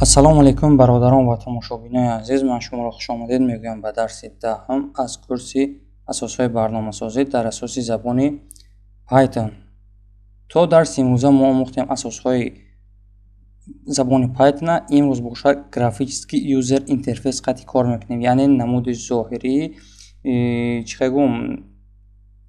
ассалому алайкум бародарон ва тамошобинои азиз, ман шуморо хушомадед мегӯям ба дарси даҳум аз курси асосҳои барномасозӣ дар асоси забони Python. То дарси имрӯза мо омӯхтем асосҳои забони Python. Имрӯз бошад графически юзер интерфейс қати кор мекунем, яъне намуди зоҳирии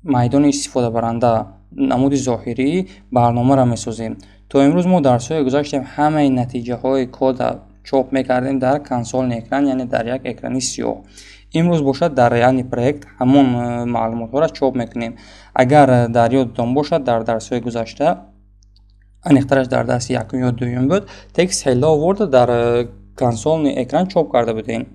майдони истифодабаранда, намуди зоҳирии барномаро месозем. То имрӯз мо дарсҳои гузаштем ҳамаи натиҷаҳои кода чоп мекардем дар консолни экран, яъне дар як экрани сиёҳ. имрӯз бошад дар реални проект ҳамон маълумотҳоро чоп мекунем. Агар дар ёдтон бошад, дар дарсҳои гузашта, аниқтараш дар дарси якум ё дуюм буд, текст ҳелла оварда дар консолни экран чоп карда будем,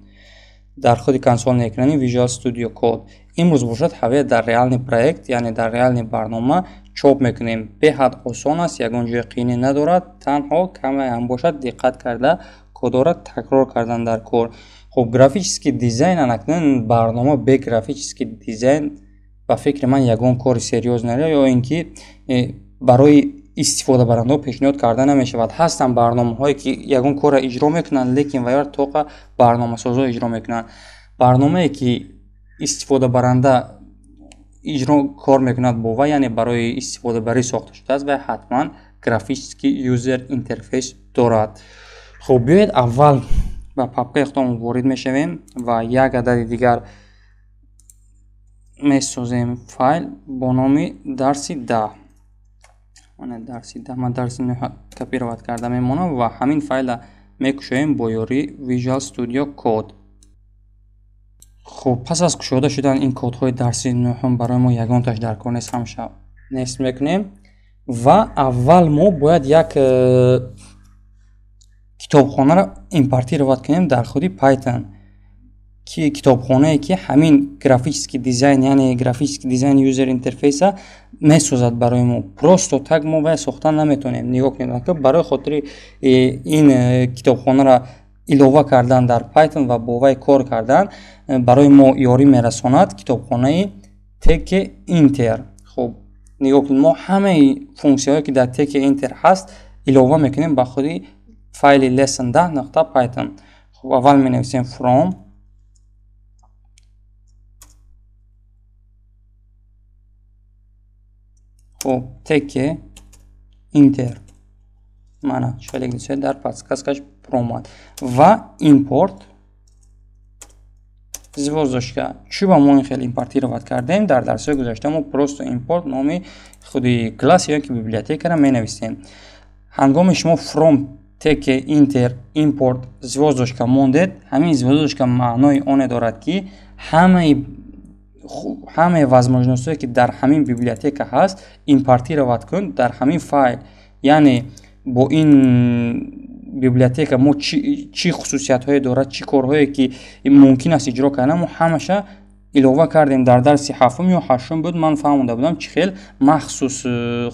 дар худи консолни экрани Visual Studio Code. имрӯз бошад ҳаве дар реални проект, яъне дар реални барнома чоп мекунем. Беҳад осон аст, ягон ҷои қиинӣ надорад, танҳо каме ҳам бошад диққат карда кодора такрор кардан дар кор. Хуб, графический дизайн, анакнун барнома бе графический дизайн ба фикри ман ягон кори серьёз наст, ё ин ки барои истифодабарандаҳо пешниҳод карда намешавад. Ҳастанд барномаҳое ки ягон корро иҷро мекунанд, лекин ва ёр тоқа барномасозҳо иҷро мекунанд. Барномае ки истифодабаранда иҷро кор мекунад бо вай, яъне барои истифодабарӣ сохта шудааст, вай ҳатман графический юзер интерфейс дорад. хуб, биёед аввал ба папкаи худамон ворид мешавем ва як адади дигар месозем файл бо номи дарси 10. Ман дарси 9 копировать карда мемонам ва ҳамин файла мекушоем бо ёрии Visual Studio Code. хуб, пас аз кушода шудан ин кодҳои дарси 9 барои мо ягонташ дар кор нест, ҳамаша нест мекунем ва аввал мо бояд як китобхонаро импортировать кунем дар худи Python, ки китобхонае ки ҳамин графический дизайн, яъне графический дизайн юзер интерфейса месозад барои мо. Просто так мо вай сохта наметонем. Нигоҳ кунед, барои хотири ин китобхонаро илова кардан дар Python ва бо вай кор кардан барои мо ёрӣ мерасонад китобхонаи Tk-Inter. Хуб, нигоҳ кунед, мо ҳамаи функсияҳое ки дар Tk-Inter ҳаст илова мекунем ба худи файли lesson10.python. хуб, аввал менависем from хуб Tk-Inter мана шалигдисе дар подсказкаш промад ва import звёздочка. Чӯба мо ин хел импортировать кардем? Дар дарсҳои гузашта мо просто import номи худи класс ё ки библиотекаро менависем. ҳангоми шумо from Tk-Inter import звёздочка мондед, ҳамин звёздочка маънои оне дорад ки ҳамаи возможностие ки дар ҳамин библиотека ҳаст импортировать кун дар ҳамин файл. Яъне бо ин библиотека мо чӣ хусусиятҳое дорад, чӣ корҳое ки мумкин аст иҷро кардан, мо ҳамаша илова кардем. Дар дарси 7 ё 8 буд, ман фаҳмода будам чӣ хел махсус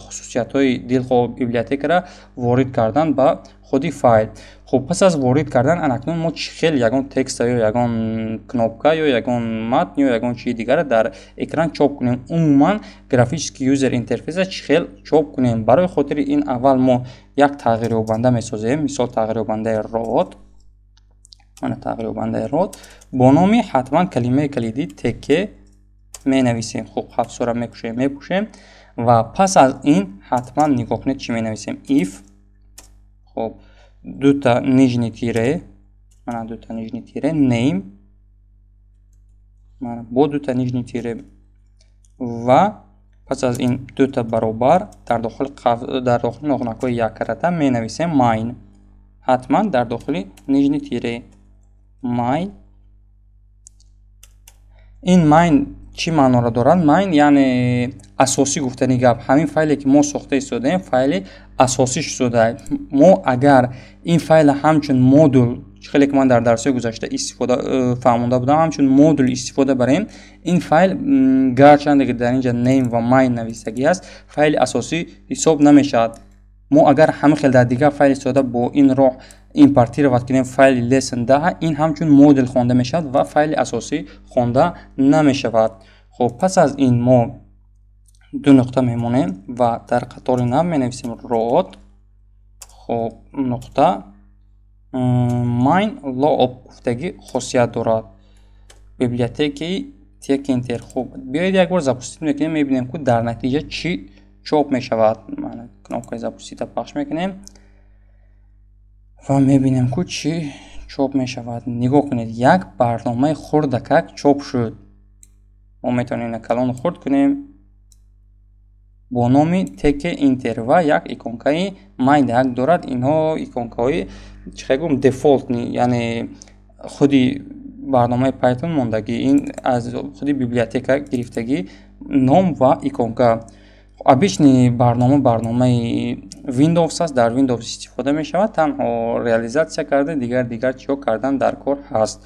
хусусиятҳои дилхоҳ библиотекаро ворид кардан ба худи файл. хуб, пас аз ворид кардан, анакнун мо чӣ хел ягон текста ё ягон кнопка ё ягон матн ё ягон чизи дигаро дар экран чоп кунем. Умуман графический юзер интерфейса чӣ хел чоп кунем? Барои хотири ин аввал мо як тағйирёбанда месозем. Мисол тағйирёбандаи rod. Тағйирёбандаи rod бо номи ҳатман калимаи калиди tk менависем. хуб, ҳафсора мепушем ва пас аз ин ҳатман нигоҳ кунед чӣ менависем. if хуб дута нижни тире, дута нижни тире name, бо дута нижни тире ва пас аз ин дута баробар дар дохили нохунакҳои яккарата менависем mine. ҳатман дар дохили нижни тире mine. ин mine чӣ маъноро дорад? Mine яъне асосӣ гуфтани гап. ҳамин файле ки мо сохта истодаем файли асосӣ шуда. Мо агар ин файла ҳамчун модул, хеле ки ман дар дарсҳои гузашта фаҳмонда будам, ҳамчун модул истифода барем, ин файл гарчанде ки дар инҷа name ва mine навистагӣ аст, файли асосӣ ҳисоб намешавад. мо агар ҳамин хел дар дигар файли истода бо ин роҳ импортировать кунем файли lesson10, ин ҳамчун модул хонда мешавад ва файли асосӣ хонда намешавад. хуб, пас аз ин мо ду нуқта мемонем ва дар қатори нав менависем rod. хуб, нуқта mine loob гуфтагӣ хосият дорад. Библиотекаи Tkinter. Хуб, биёед як бор запустид мекунем, мебинем ки дар натиҷа чӣ чоп мешавад. Ман кнопкаи запустида пахш мекунем ва мебинем ки чӣ чоп мешавад. Нигоҳ кунед, як барномаи хурдакак чоп шуд. мо метавонем калон хурд кунем бо номи Tkinter ва як иконкаи майдак дорад. Инҳо иконкаҳои чихе гум дефолтни, яъне худи барномаи Python мондагӣ, ин аз худи библиотека гирифтагӣ ном ва иконка. Обични барномаи Windows аст, дар Windows истифода мешавад, танҳо реализатсия карда дигар чиҳо кардан дар кор ҳаст.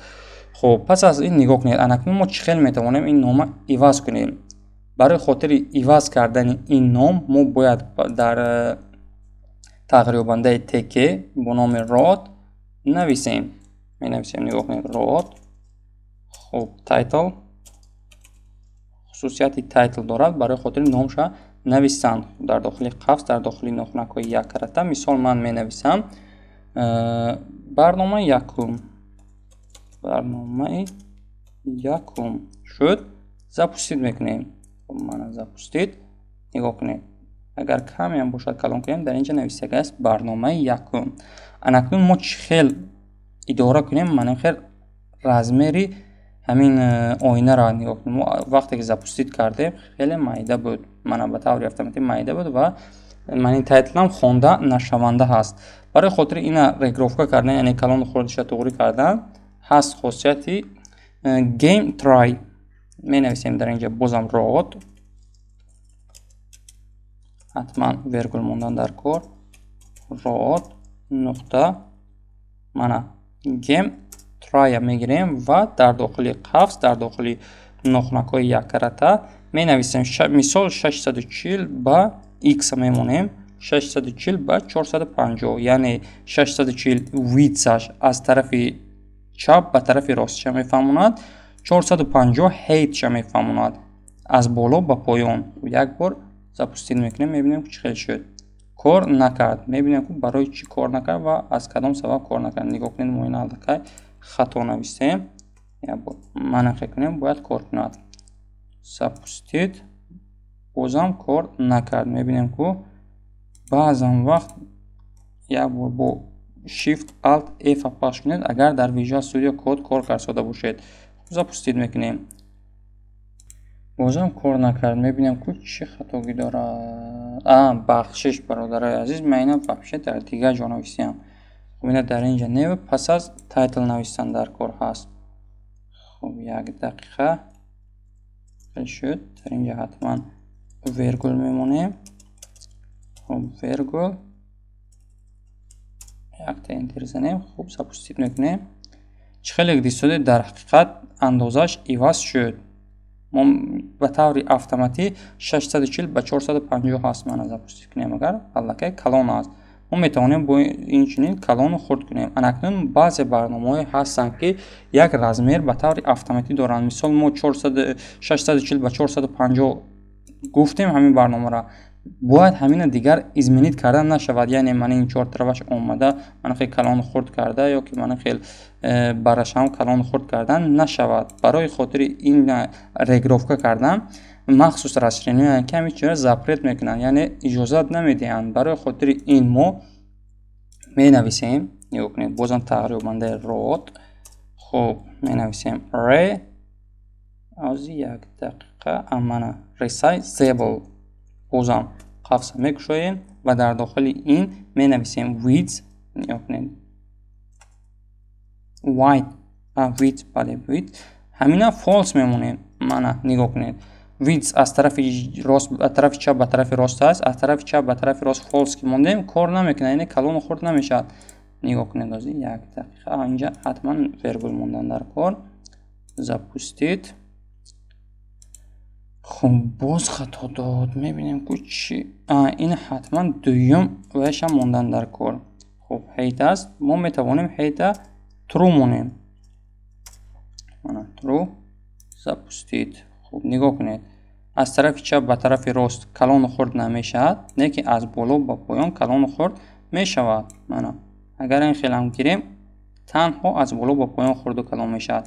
Хуб, пас аз ин нигоҳ кунед, анакнун мо чӣ хел метавонем ин нома иваз кунем. Барои хотири иваз кардани ин ном мо бояд дар тағйирёбандаи tk бо номи rod нависем. Менависем, нигоҳ кунед, rod. Хуб, title. Хусусияти title дорад, барои хотири номша нависанд дар дохили қавс, дар дохили нохунакҳои як карата. Мисол ман менависам барномаи якум шуд. Запустид мекунем. Мана запустид. Нигоҳ кунед, агар камеам бошад калон кунем, дар инҷа нависагааст барномаи якум. Анакнун мо чӣ хел идора кунем, маним хел размери ҳамин оинаро нигоҳ кунем. Мо вақте ки запустид кардем, хеле майда буд. Мана ба таври автоматӣ майда буд ва манин тайтлам хонда нашаванда ҳаст. Барои хотири ина регировка кардан, яъне калон хурдиша туғрӣ кардан, ҳаст хосияти game try. Менависем дар инҷа бозам rod. ҳатман вергул мондан дар кор. Rod нуқта мана game try мегирем ва дар дохили қавс, дар дохили нохунакҳои як карата менависем мисол 640 ба x мемонем, 640 ба 450, яъне 640 widthаш аз тарафи чап ба тарафи ростша мефаҳмонад, 450 heightша мефаҳмонад аз боло ба поён. Як бор запустид мекунем, мебинем ки чӣ хел шуд. Кор накард. Мебинем ки барои чӣ кор накард ва аз кадом сабаб кор накард. Нигоҳ кунед, мо ин аллакай хато навистем. Як бор манъ кунем, бояд кор кунад. Запустид. Бозам кор накард. Мебинем ки баъзан вақт як бор бо Shift Alt F пахш кунед, агар дар Visual Studio Code кор карда бошед. Запустид мекунем. Бозам кор накард. Мебинем ки чӣ хатогӣ дорад. Бахшиш бародарои азиз, ман ина вообще дар дигар ҷо нависиям. Ина дар инҷа нев пас аз title навистан дар кор ҳаст. Хуб, як дақиқа хел шуд. Дар инҷа ҳатман вергул мемонем. Хуб, вергул. Якта ентер занем. Хуб, запустид мекунем. Чӣ хеле дистоде дар ҳақиқат андозаш иваз шуд. мо ба таври автоматӣ 640 ба 450 ҳаст. Мана запустид кунем, агар аллакай калон аст. мо метавонем бо инчунин калону хурд кунем. Анакнун баъзе барномаҳое ҳастанд ки як размер ба таври автоматӣ доранд. Мисол мо 640 ба 450 гуфтем ҳамин барномаро. бояд ҳамина дигар изменит карда нашавад. Яъне ман ин чортараваш омада, ман хел калон хурд карда ё ки ман хел барашам калон хурд кардан нашавад. Барои хотири ин регировка кардан махсус расширениҳои ками чиро запрет мекунанд, яъне иҷозат намедиҳанд. Барои хотири ин мо менависем, нигоҳ кунед, бозам тағйирёбандаи rod. Хуб, менависем re аз як дақиқа амана resizable. бозам қавса мекушоем ва дар дохили ин менависем width. нигоҳ кунед, width, бале width. ҳамина false мемонем. мана нигоҳ кунед, width аз тарафи рост ба тарафи чап ба тарафи рост аст, аз тарафи чап ба тарафи рост false ки мондем кор намекунад, яъне калон хурд намешавад. нигоҳ кунед, аз як дақиқа инҷа ҳатман вергул мондан дар кор. Запустид. хуб, боз хато дод. Мебинем ки чӣ ин ҳатман дуюм ваша мондан дар кор. хуб, height аст. мо метавонем height true монем. мана true. Запустид. хуб, нигоҳ кунед, аз тарафи чап ба тарафи рост калону хурд намешавад, не ки аз боло ба поён калону хурд мешавад. мана агар ин хелам гирем, танҳо аз боло ба поён хурду калом мешавад.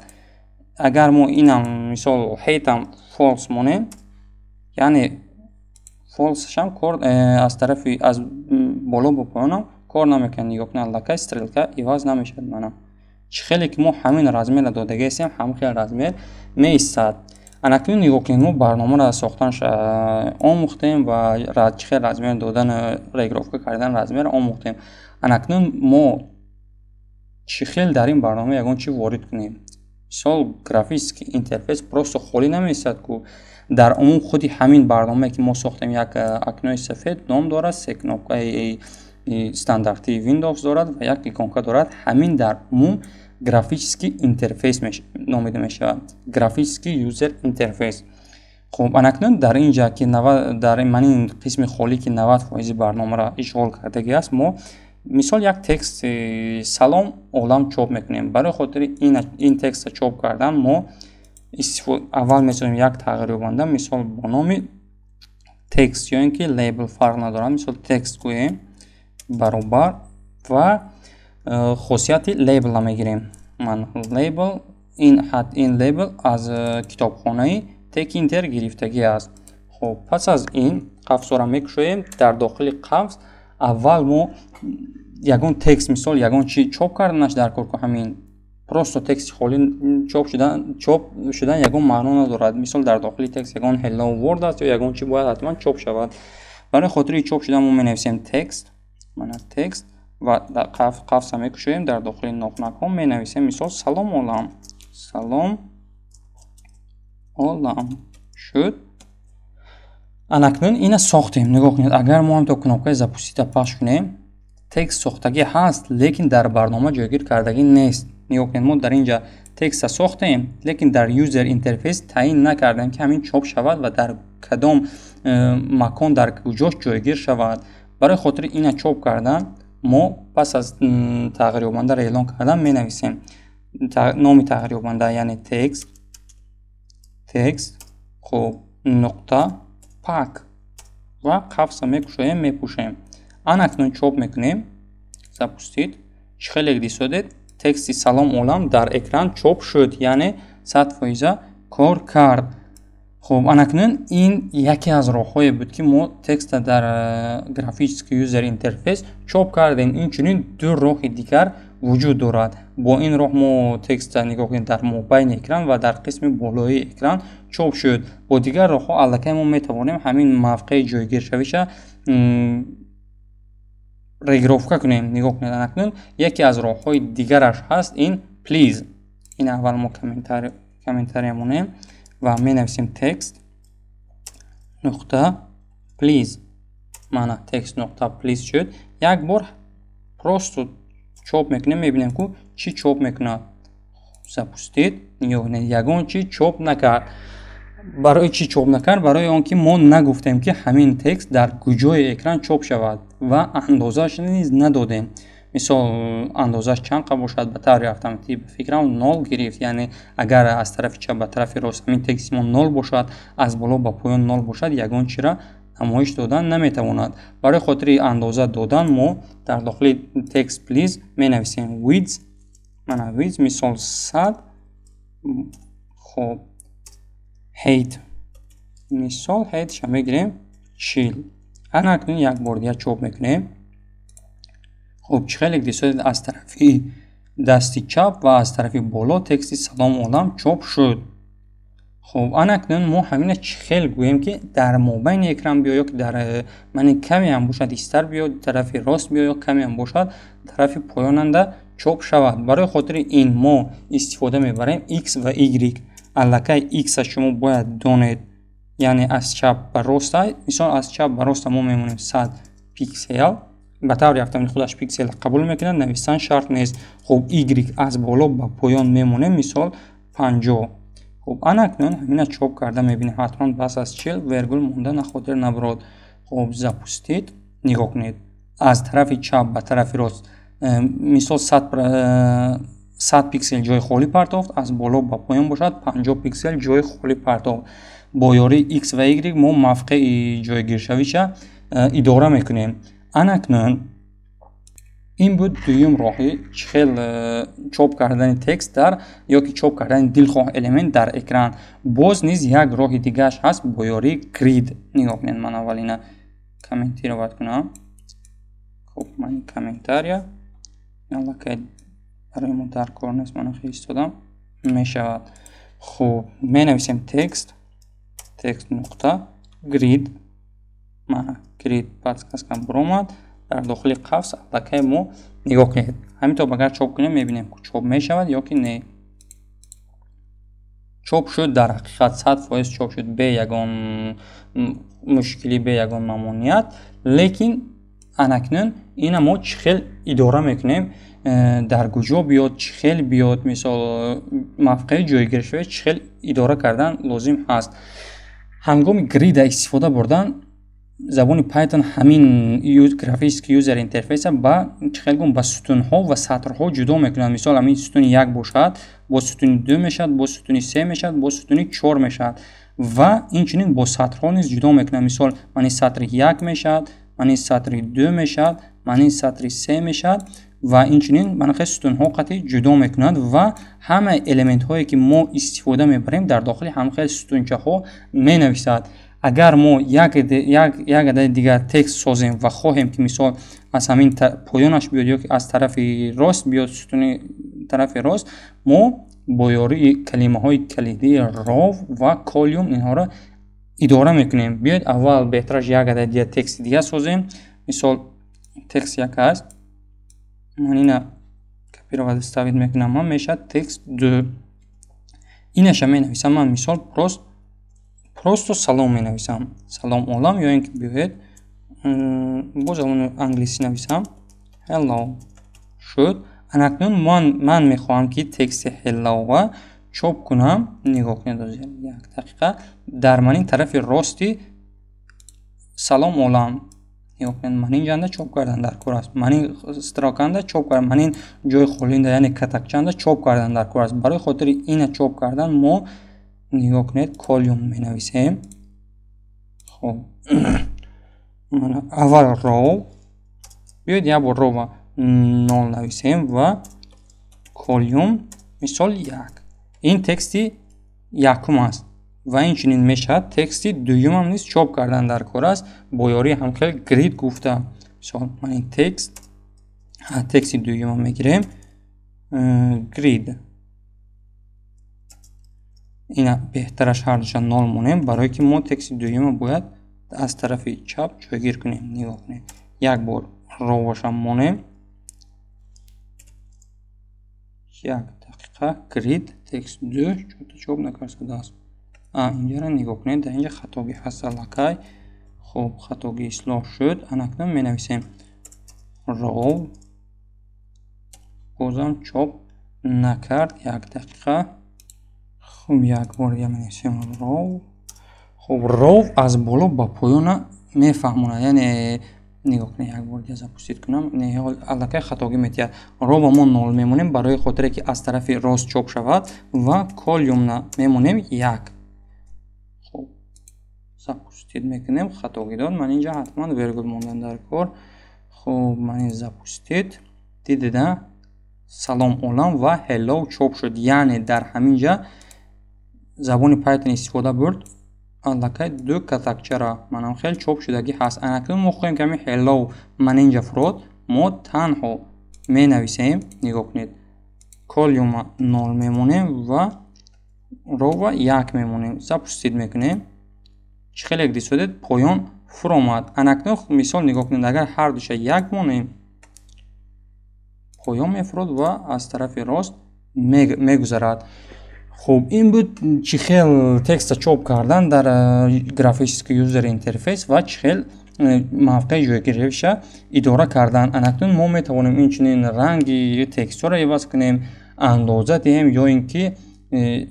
Агар мо инам мисол height-ам false монем, яъне false-шам кор аз тарафи аз боло ба поёнам кор намекунад. Нигоҳ кунед, аллакай стрелка иваз намешавад. Мана чӣ хеле ки мо ҳамин размера додага ҳастем, ҳамин хел размер меистад. Анакнун нигоҳ кунед, мо барномаро сохтанаш омӯхтем ва чӣ хел размер додан, регировка кардан размер омӯхтем. Анакнун мо чӣ хел дар ин барнома ягон чӣ ворид кунем. Мисол графический интерфейс просто холӣ намеистад ку. Дар умум худи ҳамин барномае ки мо сохтем як акнои сафед ном дорад, се кнопкаи стандартии Windows дорад ва як иконка дорад. Ҳамин дар умум графический интерфейс номида мешавад. Графический юзер интерфейс. Хуб, анакнун дар инҷа ки дар манин қисми холӣ ки 90% барномаро ишғол кардагӣ аст, мо мисол як текст салом олам чоп мекунем. Барои хотири ин текстро чоп кардан мо аввал месозем як тағйирёбанда, мисол бо номи текст ё ин ки лейбл фарқ надорад. Мисол текст гӯем баробар ва хосияти лейбла мегирем. Ман лейбл ин лейбл аз китобхонаи Tech-Inter гирифтагӣ аст. Хуб, пас аз ин қавсора мекушоем. Дар дохили қавс аввал мо ягон текст, мисол ягон чӣ чоп карданаш дар кор ку ҳамин просто тексти холӣ чоп шудан ягон маъно надорад. Мисол дар дохили текст ягон hello word аст ё ягон чӣ бояд ҳатман чоп шавад. Барои хотири чоп шудан мо менависем текст, мана текст ва дар қавса мекушоем. Дар дохили нохнакҳо менависем мисол салом олам. Салом олам шуд. Анакнун ина сохтем. Нигоҳ кунед, агар мо ҳамто кнопкаи запустита пахш кунем, текст сохтагӣ ҳаст, лекин дар барнома ҷойгир кардагӣ нест. Нигоҳ кунед, мо дар инҷа текстро сохтем, лекин дар юзер интерфейс таъин накардем ки ҳамин чоп шавад ва дар кадом макон дар куҷош ҷойгир шавад. Барои хотири ина чоп кардан, мо пас аз тағйирёбандаро эълон кардан менависем номи тағйирёбанда, яъне текст хуб нуқта пак ва қавса мекушоем, мепӯшем. Анакнун чоп мекунем. Запустид. Чӣ хеле дисодед, тексти салом олам дар экран чоп шуд, яъне 100% кор кард. Хуб, анакнун ин яке аз роҳҳое буд ки мо текста дар графический юзер интерфейс чоп кардем. Инчунин ду роҳи дигар вуҷуд дорад. Бо ин роҳ мо текста нигоҳ кунед дар мобайни экран ва дар қисми болоии экран чоп шуд. Бо дигар роҳҳо аллакай мо метавонем ҳамин мавқеи ҷойгиршавиша регировка кунем. Нигоҳ кунед, анакнун яке аз роҳҳои дигараш ҳаст ин please. Ин аввал мо комментария монем ва менависем текст нуқта please. Мана текст нуқта please шуд. Як бор просто чоп мекунем, мебинем ку чӣ чоп мекунад. Запустид. Нигоҳ кунед, ягон чӣ чоп накард. Барои чӣ чоп накард? Барои он ки мо нагуфтем ки ҳамин текст дар куҷои экран чоп шавад ва андозааш низ надодем. Мисол андозааш чанд қа бошад, ба таври автоматик ба фикрам 0 гирифт. Яъне агар аз тарафи чап ба тарафи рост ҳамин тексти мо 0 бошад, аз боло ба поён 0 бошад, ягон чира намоиш додан наметавонад. Барои хотири андоза додан мо дар дохили text please менависем width. Мана width мисол 100. хуб, height мисол height ша мегирем 40. анакнун як бор дигар чоп мекунем. хуб, чӣ хеле дисодед, аз тарафи дасти чап ва аз тарафи боло тексти салом олам чоп шуд. хуб, анакнун мо ҳамина чӣ хел гӯем ки дар мобайни экран биё ё ки дар мани каме ҳам бошад истар биё, тарафи рост биё ё каме ҳам бошад тарафи поёнанда чоп шавад. Барои хотири ин мо истифода мебарем x ва y. Аллакай x-а шумо бояд донед, яъне аз чап ба роста. Мисол аз чап ба роста мо мемонем 100 пиксел. ба таври автоматик худаш пиксел қабул мекунад, навистан шарт нест. хуб, y аз боло ба поён мемонем мисол 50. хуб, анакнун ҳамина чоп карда мебинем. ҳатман бас аз 40 вергул монда нахотир набурод. хуб, запустид. нигоҳ кунед, аз тарафи чап ба тарафи рост мисол 100 пиксел ҷои холӣ партофт, аз боло ба поён бошад 50 пиксел ҷои холӣ партофт. Бо ёрии x ва y мо мавқеи ҷойгиршавиша идора мекунем. анакнун این بود دویم راهی چخیل چوب کردن تکست در یا که چوب کردن دلخواه الیمنت در اکران. باز نیز یک راه دیگه‌اش هست با یاری گرید. نگاه کنید من اولین کامنتی رو وارد کنم. خب من کامنتاریا یالا که برای ما در کار نیست من فرستادم میشود. خب می نویسیم تکست نقطه گرید. من گرید بعد کم برآمد در داخل قوس لکه ما نگاه کنید همینطور اگر چوب کنیم میبینیم که چوب میشود یا که نه. چوب شد در حقیقت 100% چوب شد به یگان مشکلی به یگان ممنوعیت. لیکن انکنون اینا ما چخیل اداره میکنیم در کجا بیاد چخیل بیاد مثال موقع جایگیری شوه چخیل اداره کردن لازم هست. هنگام گرید استفاده بردن زبان پایتون همین گرافیک یوزر اینترفیس با چخیل گون با ستون ها و سطر ها جدا میکنن. مثال همین ستون 1 باشد با ستون 2 میشد با ستون 3 میشد با ستون 4 میشد و اینچنین با سطرها نیز جدا میکنن. مثال من سطر 1 میشد من این سطر 2 میشد من این سطر 3 میشد و اینچنین منخ ستون ها قطعی جدا میکنند و همه الیمنت هایی که ما استفاده میبریم در داخل همه ستونچه ها می نویسد. اگر ما یک عدد دیگر تکست سازیم و خواهیم که مثال از همین پایانش بیاد یا که از طرف راست بیاد ستون طرف راست ما با یاری کلمه های کلیدی راو و کالیوم اینها را اداره میکنیم. بیاید اول بهترش یک عدد دیگر تکست دیگر سازیم. مثال تکست یک است من اینا کپی رو استفاده میکنم من میشه تکست 2 اینش می نویسم. من مثال پروستو سلام می نویسم سلام عالم یا اینکه بیاید باز اون انگلیسی نویسم hello شد. اکنون من میخواهم که تکست hello و چوب کنم. نگاه کنید از یک دقیقه در من این طرف راستی سلام عالم نگاه کنید من این جنده چوب کردن در کور است. من این استراکنده چوب کردن من این جای خولنده یعنی کتکچنده چوب کردن در کور است. برای خاطر این چوب کردن ما نگاه کنید کالیوم می نویسیم. خب من اول رو بیاید یا با رو 0 نویسیم و کالیوم مثال 1 این تکستی یکم است و این چنین میشد تکستی دویم هم نیست چوب کردن در کار است با یاری هم خیلی گرید گفته. مثال من این تکستی دویم هم میگیریم گرید اینا بهترش هر دوشان 0 مونیم برای که ما تکست دویم باید از طرف چپ جایگیر کنیم. نگاه کنید یک بار رو باشم مونیم یک دقیقه گرید تکست 2 چوب نکرده است. اینجا را نگاه کنید در اینجا خطاگی هست لکای. خب خطاگی اصلاح شد. اکنون می نویسیم رو بازم چوب نکرد یک دقیقه. خب یک بار دیگه می نویسیم رو. خب رو از بالا با پایان میفهمونه یعنی نگاه کنید یک بار دیگه زپوستید کنم نه الکی خطاگی میتید رو با ما 0 میمونیم برای خاطر که از طرف راست چوب شود و کالیوم میمونیم 1. خب زپوستید میکنیم خطاگی داد من اینجا حتما ویرگول موندن در کار. خب من زپوستید دیدید سلام عالم و هلو چوب شد یعنی در همینجا زبان پایتون استفاده برد الکی دو کتکچه را منم خیلی چوب شدگی هست. اکنون ما خواهیم که هلو من اینجا فرود ما تنها می نویسیم. نگاه کنید کالیوم 0 میمونیم و رو و 1 میمونیم. زپوستید میکنیم چه خیلی یک دیسودید پایان فر آمد. اکنون مثال نگاه کنید اگر هر دوشه 1 مونیم پایان میفرود و از طرف راست میگذرد. خب این بود چه خیل تکست چوب کردن در گرافیک یوزر اینترفیس و چه خیل موقع جایگیریش اداره کردن. اکنون ما میتوانیم این چنین رنگی تکست را عوض کنیم اندازه دهیم یا اینکه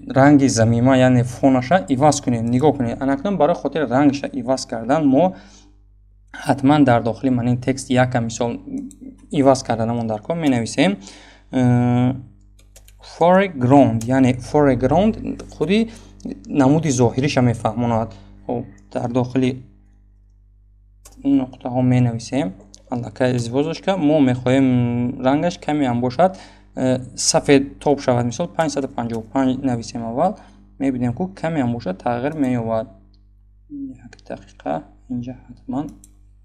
رنگ زمینه یعنی فونش عوض کنیم. نگاه کنید اکنون برای خاطر رنگش عوض کردن ما حتما در داخل من این تکست یک مثال عوض کردنمون در کار می نویسیم foreground یعنی foreground خودی نمود ظاهریش هم میفهموند. خب در داخل نقطه ها می نویسیم аллакай извозочка. мо мехоҳем рангаш каме ҳам бошад сафед тоб шавад. Мисол 555 нависем аввал, мебинем ки каме ҳам бошад тағйир меёбад. 1 дақиқа инҷа ҳатман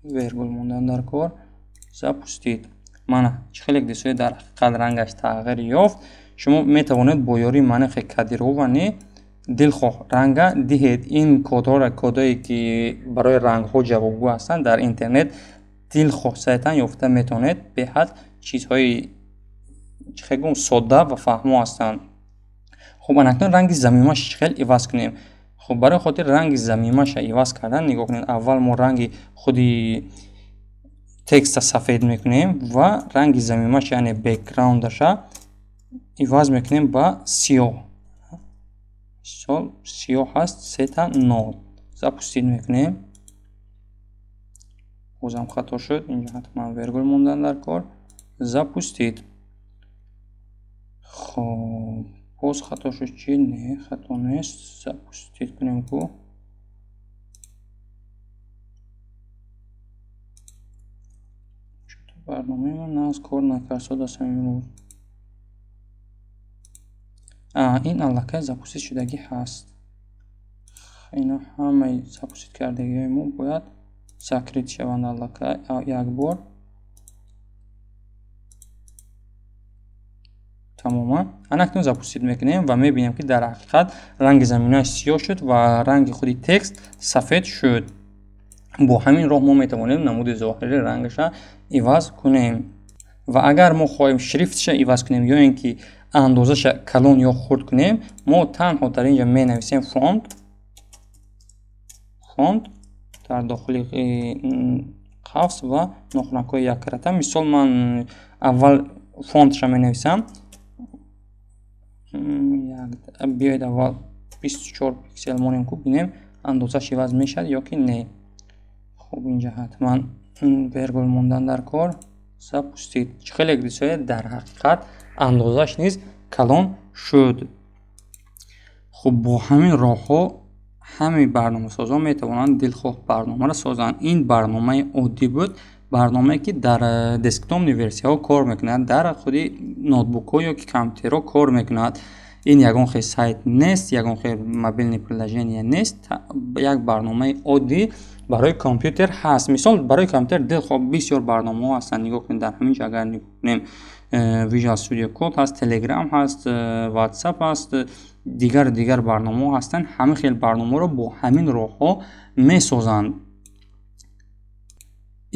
вергул мондан дар кор. Запустид. Мана чихелек дисои дар ҳақиқат рангаш тағйир ёфт. шумо метавонед бо ёрии манихи кодирование дилхоҳ ранга диҳед. ин кодҳоро кодое ки барои рангҳо ҷавобгӯ ҳастанд дар интернет дилхоҳ сайтан ёфта метавонед. беҳад чизҳои чихелгум содда ва фаҳмо ҳастанд. хуб анакнун ранги замимаш чихел иваз кунем. хуб барои хотири ранги замимаша иваз кардан нигоҳ кунед. аввал мо ранги худи текста сафед мекунем ва ранги замимаш яъне бекграундаша иваз мекунем ба сиёҳ. мисол сиёҳ ҳаст сета 0. запустид мекунем. бозам хато шуд. инҷа ҳатман вергул мондан дар кор. запустид. хоб боз хато шуд чи? Не, хато нест. запустид кунем ку барномаи ман нағз кор накард содасам имрӯз. ин аллакай запустид шудагӣ ҳаст. ино ҳамаи запустид кардагиҳои мо бояд закрит шаванд аллакай як бор. тамоман. анакнун запустид мекунем ва мебинем ки дар ҳақиқат ранги заминааш сиёҳ шуд ва ранги худи текст сафед шуд. бо ҳамин роҳ мо метавонем намуди зоҳири рангаша иваз кунем. ва агар мо хоҳем шрифтша иваз кунем ё ин ки андозаша калон ё хурд кунем, мо танҳо дар инҷа менависем фонт дар дохили қавс ва нохунакҳои яккарата. мисол ман аввал фонтша менависам. биёед аввал 24 пиксел монем ку бинем андозаш иваз мешавад ё ки не. хуб инҷа ҳатман вергул мондан дар кор. запустид. чихелек дисоед дар ҳақиқат андозаш низ калон шуд. хуб бо ҳамин роҳҳо ҳамаи барномасозон метавонанд дилхоҳ барномаро созанд. ин барномаи оддӣ буд. барномае ки дар десктопни версияҳо кор мекунад, дар худи ноутбукҳо ё ки компютерҳо кор мекунад. ин ягон хел сайт нест, ягон хел мобилни приложение нест. як барномаи оддӣ барои компютер ҳаст. мисол барои компютер дилхоҳ бисёр барномаҳо ҳастанд. нигоҳ кунед дар ҳамин ҷо агар нигоҳ кунем Visual Studio Code ҳаст, Telegram ҳаст, WhatsApp ҳаст, дигар барномаҳо ҳастанд. ҳама хел барномаҳоро бо ҳамин роҳҳо месозанд.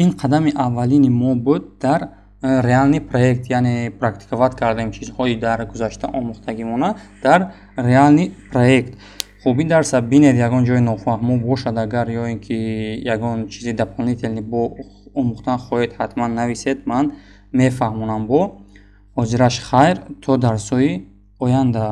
ин қадами аввалини мо буд дар реални проект, яъне практиковат кардем чизҳои дар гузашта омӯхтагимона дар реални проект. хуб ин дарса бинед ягон ҷои нофаҳмо бошад, агар ё ин ки ягон чизи дополнителни бо омӯхтан хоҳед, ҳатман нависед, ман мефаҳмонам. бо ҳозираш хайр то дарсои оянда.